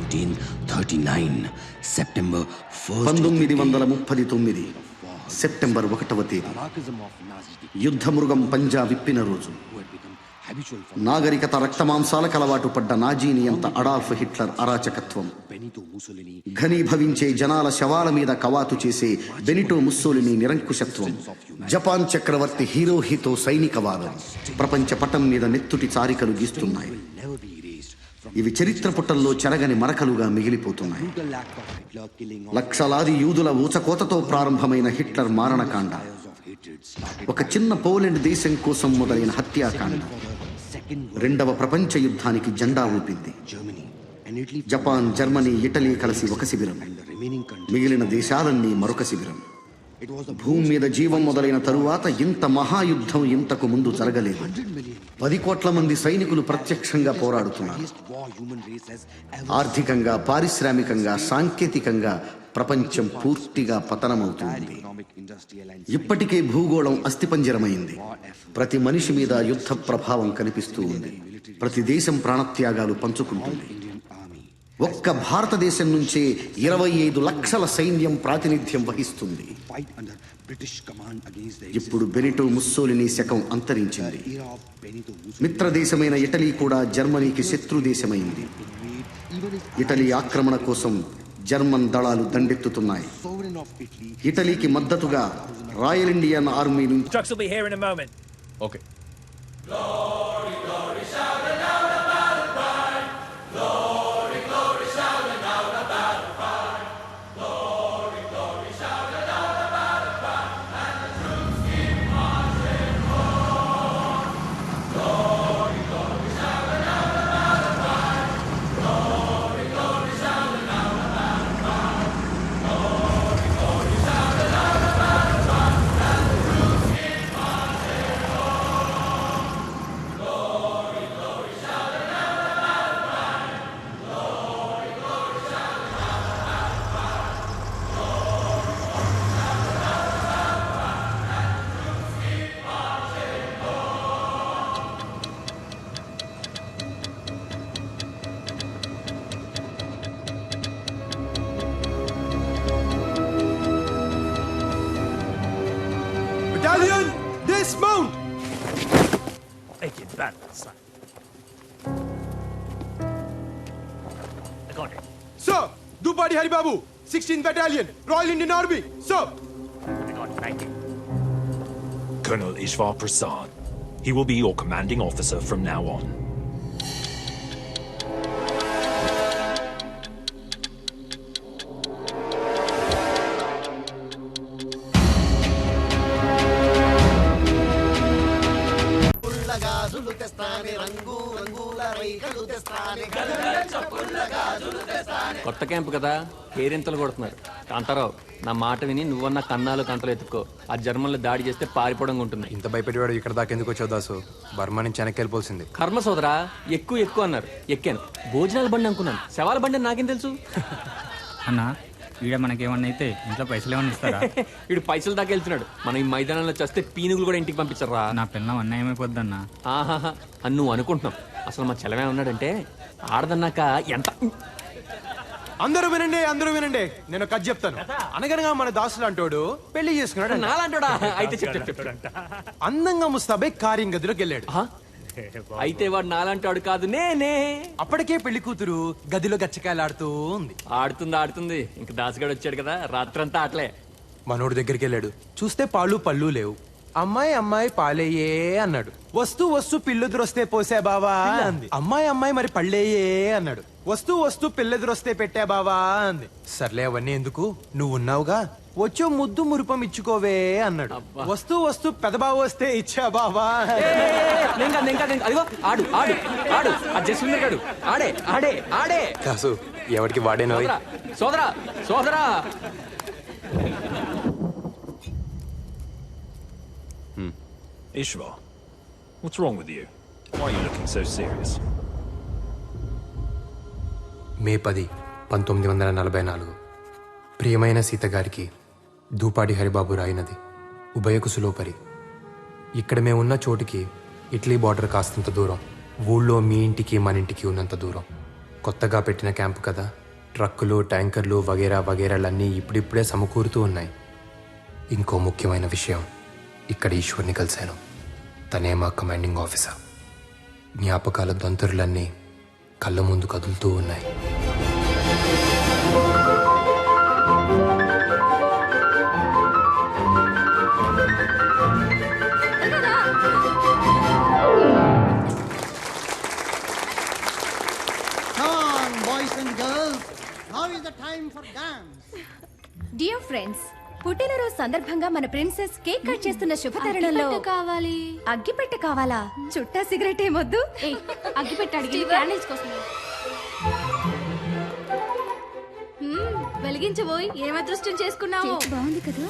1939 September 1939 September 1వ తేదీ యుద్ధమృగం పంజా విప్పిన రోజు. నాగరికత రక్తమాంసాలకు అలవాటు పడ్డ నాజీ నియంత అడాల్ఫ్ హిట్లర్ అరాచకత్వం, ఘనీభవించే జనాల శవాల మీద కవాతు చేసే బెనిటో ముస్సోలిని నిరంకుశత్వం, జపాన్ చక్రవర్తి హిరోహితో సైనికవాదం ప్రపంచ పటం మీద నెత్తుటి చారికలు గీస్తున్నాయి. ఇవి చరిత్ర పుటల్లో చెరగని మరకలుగా మిగిలిపోతున్నాయి. లక్షలాది యూదుల ఊచకోతతో ప్రారంభమైన హిట్లర్ మారణకాండ, ఒక చిన్న పోలెండ్ దేశం కోసం మొదలైన హత్యాకాండ రెండవ ప్రపంచ యుద్ధానికి జెండా ఊపింది. జపాన్, జర్మనీ, ఇటలీ కలిసి ఒక శిబిరం, మిగిలిన దేశాలన్నీ మరొక శిబిరం. భూమి మీద జీవం మొదలైన తరువాత ఇంత మహాయుద్ధం ఇంతకు ముందు జరగలేదు. 10 కోట్ల మంది సైనికులు ప్రత్యక్షంగా పోరాడుతున్నారు. ఆర్థికంగా, పారిశ్రామికంగా, సాంకేతికంగా ప్రపంచం పూర్తిగా పతనమవుతుంది. ఇప్పటికే భూగోళం అస్థిపంజరమైంది. ప్రతి మనిషి మీద యుద్ధ ప్రభావం కనిపిస్తూ ఉంది. ప్రతి దేశం ప్రాణత్యాగాలు పంచుకుంటుంది. ఒక్క భారతదేశం నుంచే 25 లక్షల సైన్యం ప్రాతినిధ్యం వహిస్తుంది. ఇప్పుడు బెనిటో ముస్సోలిని శకం అంతరించింది. మిత్రదేశమైన ఇటలీ కూడా జర్మనీకి శత్రు దేశమైంది. ఇటలీ ఆక్రమణ కోసం జర్మన్ దళాలు దండెత్తుతున్నాయి. ఇటలీకి మద్దతుగా రాయల్ ఇండియన్ ఆర్మీ నుంచి Battalion, dismount! Take it back, son. I got it. Sir, Dupadi Hari Babu, 16th Battalion, Royal Indian Army. Sir. I got it. Thank you. Colonel Ishwar Prasad. He will be your commanding officer from now on. కొత్త camp కదా, కేరింతలు కొడుతున్నారు. కాంతారావు, నా మాట విని నువ్వన్న కన్నాలు కంటలు ఎత్తుకో. ఆ జర్మన్లు దాడి చేస్తే పారిపోవడం ఉంటుంది. ఇంత భయపెట్టేవాడు ఇక్కడ దాకా ఎందుకు వచ్చావు దాసు? బర్మా నుంచి వెనక్కి వెళ్ళిపోతుంది. కర్మ సోదరా, ఎక్కువ అన్నారు. ఎక్కాను. భోజనాల బండి అనుకున్నాను, శవాల బండి నాకేం తెలుసు? అన్నా, ఈడ మనకేమన్నా అయితే ఇంట్లో పైసలు ఏమన్నా ఇస్తారా? వీడు పైసలు దాకా వెళ్తున్నాడు. మనం ఈ మైదానంలో చేస్తే పీనుగులు కూడా ఇంటికి పంపించరా? నా పిల్లం అన్యాయం అయిపోద్దన్నా. ఆహాహా అని నువ్వు అనుకుంటున్నావు. అసలు మా చెలమే ఉన్నాడంటే ఆడదన్నాక ఎంత. అందరూ వినండి, నేను కథ చెప్తాను. అనగనగా మన దాసులు అంటోడు పెళ్లి చేసుకున్నాడు. నాలంటాడా? అయితే చెప్పు. అందంగా ముస్తాబై కార్యం గదిలోకి వెళ్ళాడు. అయితే వాడు నాలంటాడు కాదు, నేనే. అప్పటికే పెళ్లి కూతురు గదిలో గచ్చకాయలాడుతూ ఉంది. ఆడుతుంది. ఇంక దాసుగాడు వచ్చాడు కదా, రాత్రంతా ఆటలే. మనోడి దగ్గరికి వెళ్ళాడు. చూస్తే పాలు పళ్ళు లేవు. అమ్మాయి పాలేయే అన్నాడు. వస్తూ పిల్లెదురొస్తే పోసా బావా అంది. అమ్మాయి మరి పళ్ళేయే అన్నాడు. వస్తూ పిల్లెదురొస్తే పెట్టా బావా అంది. సర్లే అవన్నీ ఎందుకు, నువ్వు ఉన్నావుగా, వచ్చో ముద్దు మురుపం ఇచ్చుకోవే అన్నాడు. వస్తూ పెదబావ వస్తే ఇచ్చా బావా. అదిగో ఆడు ఆడే దాసు, ఎవరికి వాడేనో. సోదరా Ishwar, what's wrong with you? Why are you looking so serious? మే 10, 1944 ప్రియమైన సీతగారికి దూపాడి హరిబాబు రాయినది ఉభయకుసులోపరి. ఇక్కడ మేమున్న చోటికి ఇటలీ బార్డర్ కాస్తంత దూరం, ఊళ్ళో మీ ఇంటికి మన ఇంటికి ఉన్నంత దూరం. కొత్తగా పెట్టిన క్యాంపు కదా, ట్రక్కులు ట్యాంకర్లు వగేరా వగేరాలన్నీ ఇప్పుడిప్పుడే సమకూరుతూ ఉన్నాయి. ఇంకో ముఖ్యమైన విషయం, ఇక్కడ ఈశ్వర్ని కలిశాను. తనే మా కమాండింగ్ ఆఫీసర్. జ్ఞాపకాల దంతురులన్నీ కళ్ళ ముందు కదులుతూ ఉన్నాయి. డియర్ ఫ్రెండ్స్, పుట్టినరోజు సందర్భంగా మన ప్రిన్సెస్ కేక్ కట్ చేస్తున్న శుభతరుణంలో కావాలి. అగ్గిపెట్టె కావాలా? చుట్టా సిగరెట్ ఏమొద్దు. అగ్గిపెట్టి అడిగి క్యాండిల్స్ కోసం వెలిగించబోయి ఏం అదృష్టం చేసుకున్నావు. బాగుంది కదా.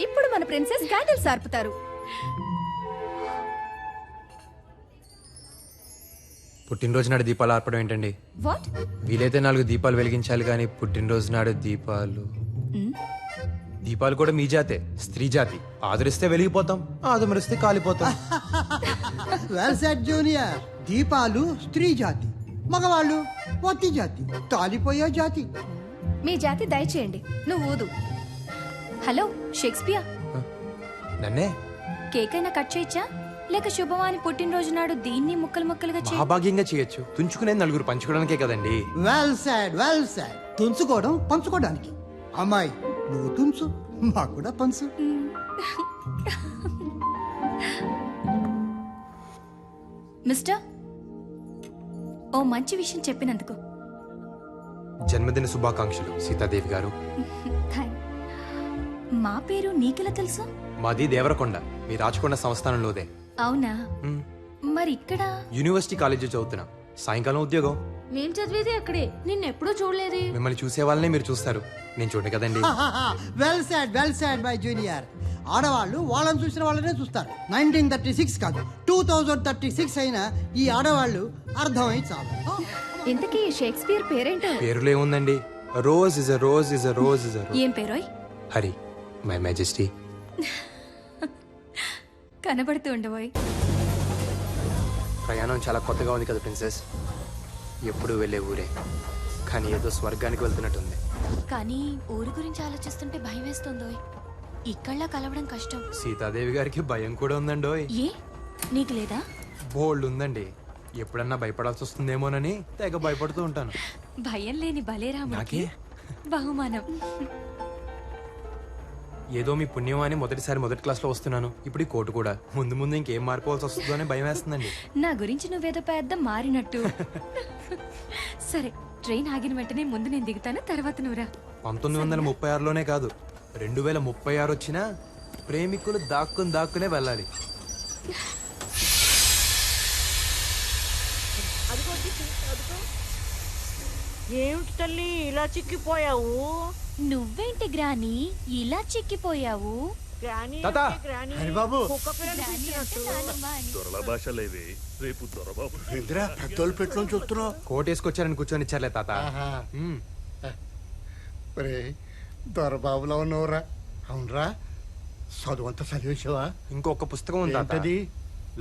ఇప్పుడు మన ప్రిన్సెస్ క్యాండిల్స్ ఆర్పుతారు. పుట్టినరోజు నాడు దీపాలు ఆర్పడం ఏంటండి? వాట్? వీలైతే 4 దీపాలు వెలిగించాలి కానీ పుట్టినరోజు నాడు దీపాలు కూడా మీ జాతే, స్త్రీ జాతి. ఆదరిస్తే వెలిగిపోతాం, ఆదమరిస్తే కాలిపోతాం. Well said junior. దీపాలు స్త్రీ జాతి, మగవాళ్ళు వత్తి జాతి, తాలిపోయే జాతి. మీ జాతి దయచేయండి. నువ్వు ఊదు. హలో షేక్స్పియర్, నన్నే కేక్ అయినా కట్ చేయొచ్చా? లేక శుభమాని పుట్టినరోజు నాడు దీన్ని ముక్కలు ముక్కలుగా చేయి. మహాభాగ్యంగా చేయొచ్చు. తుంచుకునేది నలుగురు పంచుకోవడానికే కదండి. Well said, well said. తుంచుకోవడం పంచుకోవడానికి. అమ్మాయి నువ్వు తుంచు, మాకు కూడా పంచు. మిస్టర్, ఓ మంచి విషయం చెప్పినందుకు జన్మదిన శుభాకాంక్షలు సీతాదేవి గారు. థాంక్స్. మా పేరు నీకెలా తెలుసు? మాది దేవరకొండ, మీ రాచకొండ సంస్థానంలోదే. అవునా? మరి ఇక్కడ యూనివర్సిటీ కాలేజీ చదువుతున్నా. సాయంకాలం ఉద్యోగం. మేం చదివేది అక్కడే, నిన్నెప్పుడూ చూడలేదే. మిమ్మల్ని చూసే వాళ్ళనే మీరు చూస్తారు, నేను చూడండి కదండి. Well said, well said my junior. ఆడవాళ్ళు వాళ్ళని చూసిన వాళ్ళనే చూస్తారు. 1936 కాదు, 2036 అయినా ఈ ఆడవాళ్ళు అర్థమై చాలు. ఇంతకీ షేక్స్పియర్ పేరేంటో? పేరులో ఏముందండి? Rose is a rose is a rose is a rose. ఏం పేరోయ్? Hari, my majesty. కనబడుతూ ఉండబోయ్. ప్రయాణం చాలా కొత్తగా ఉంది కదా ప్రిన్సెస్. ఎప్పుడు వెళ్ళే ఊరే, కానీ ఏదో స్వర్గానికి వెళ్తున్నట్టుంది. కానీ ఊరు గురించి ఆలోచిస్తుంటే భయం వేస్తుందోయ్. ఇక్కడ్లా కలవడం కష్టం. సీతాదేవి గారికి భయం కూడా ఉందండోయ్. ఏ, నీకు లేదా? బోల్డ్ ఉందండి. ఎప్పుడన్నా భయపడాల్సి వస్తుందేమోనని తెగ భయపడుతూ ఉంటాను. భయం లేని బలేరాముడికి నాకే బహుమానం. ఏదో మీ పుణ్యం అని మొదటిసారి మొదటి క్లాస్లో వస్తున్నాను. ఇప్పుడు ఈ కోటు కూడా. ముందు ముందు ఇంకేం మారిపోవాల్సి వస్తుందో అని భయం వేస్తుందండి. నా గురించి నువ్వేదో పెద్ద మారినట్టు. సరే, ట్రైన్ ఆగిన వెంటనే ముందు నేను దిగుతాను, తర్వాత నువ్వురా. 1936లోనే కాదు, 2036 వచ్చినా ప్రేమికులు దాక్కునే వెళ్ళాలి. ఏమిటి తల్లి ఇలా చిక్కిపోయావు? నువ్వేంటి గ్రాని ఇలా చిక్కిపోయావు? బాబు పెద్దోళ్ళు పెట్టుకొని చూస్తున్నావు. కోట్ వేసుకొచ్చారని కూర్చొని ఇచ్చారులే తాత. దొరబాబులో ఉన్నవరా? అవునరా, చదువు అంతా చదివేసావా? ఇంకొక పుస్తకం ఉంది తాత,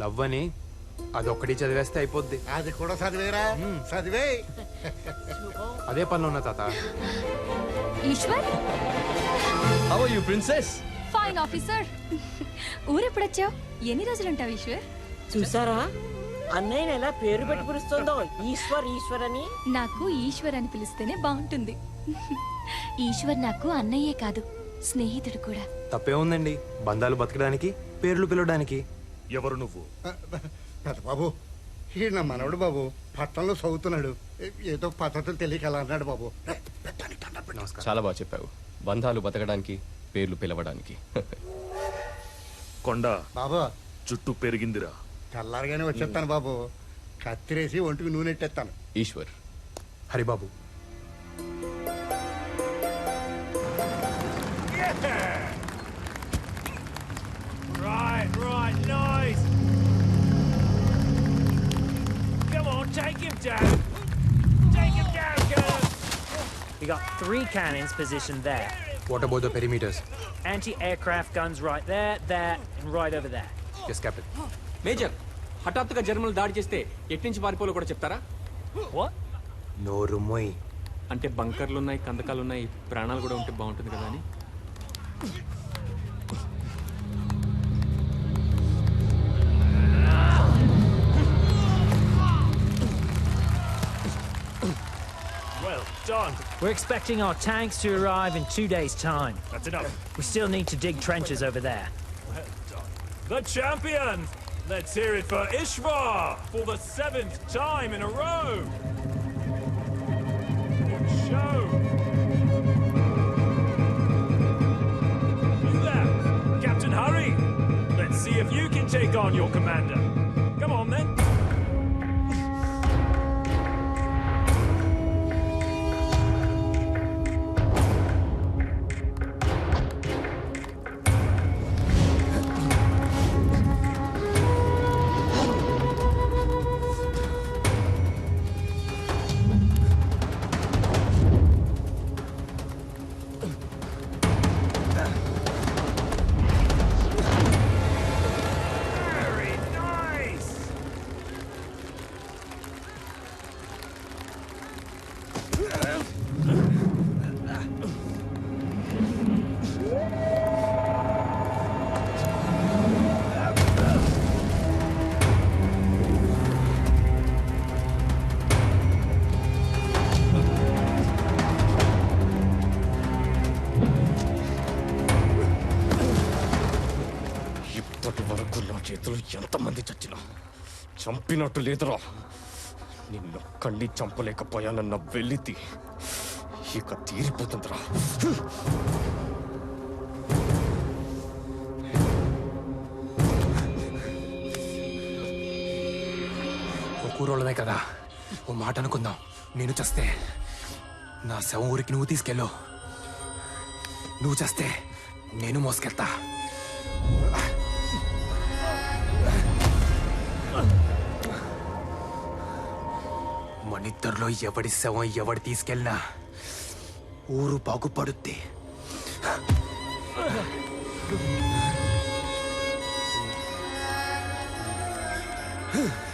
లవ్ అని. అదొక్కటి చదివేస్తే అయిపోద్ది. అది కూడా చదివేరా? చదివే. అదే పనిలో ఉన్నా తాత. Eshwar, how are you princess? Fine officer. ఊరెప్పుడొచ్చావు? ఎన్ని రోజులుంటావు ఈశ్వర్? చూసారా అన్నయ్య ఎలా పేరు పెట్టి పిలుస్తుందో, ఈశ్వర్ ఈశ్వర్ అని. నాకు ఈశ్వర్ అని పిలిస్తేనే బాగుంటుంది. ఈశ్వర్ నాకు అన్నయ్యే కాదు, స్నేహితుడు కూడా. తప్పే ఉందండి, బంధాలు బతకడానికి, పేర్లు పిలవడానికి. ఎవరు నువ్వు? బాబు, ఈ నా మనవడు బాబు, పట్టణంలో చదువుతున్నాడు. ఏదో పద్ధతులు తెలియక అలా అన్నాడు బాబు. నమస్కారం. చాలా బాగా చెప్పావు. బంధాలు బతకడానికి, పేర్లు పిలవడానికి. కొండ బాబు, జుట్టు పెరిగిందిరా. తెల్లారగానే వచ్చేస్తాను బాబు. కత్తిరేసి ఒంటికి నూనె ఎట్టేస్తాను. Eshwar. Haribabu. Right, nice. Come on, take him down. Take him down. We got 3 cannons positioned there. What about the perimeters? Anti-aircraft guns right there, there, and right over there. Yes, Captain. Major హఠాత్తుగా జర్మన్లు దాడి చేస్తే ఎట్నుంచి పారిపోలో కూడా చెప్తారా? What? నోరు మొయ్. అంటే బంకర్లు ఉన్నాయి, కందకాలు ఉన్నాయి, ప్రాణాలు కూడా ఉంటే బాగుంటుంది కదా అని. Well done. We're expecting our tanks to arrive in 2 days' time. That's enough. We still need to dig trenches over there. Well done. The champion! Let's hear it for Ishvar for the 7th time in a row. Good show. You there, Captain Hurry. Let's see if you can take on your commander. Come on then. Very nice. ఇప్పటి వరకు నా చేతులు ఎంతమంది చచ్చినా చంపినట్టు లేదురా. నిన్నొక్కడిని చంపలేకపోయానన్న వెలితి ఇక తీరిపోతుందిరా. ఓ కూరోళ్ళమే కదా, ఓ మాట అనుకుందాం. నేను చస్తే నా శవం ఊరికి నువ్వు తీసుకెళ్ళు, నువ్వు చస్తే నేను మోసుకెళ్తా. మనిద్దరిలో ఎవడి శవం ఎవడి తీసుకెళ్ళినా ఊరు బాగుపడుద్ది. Huh.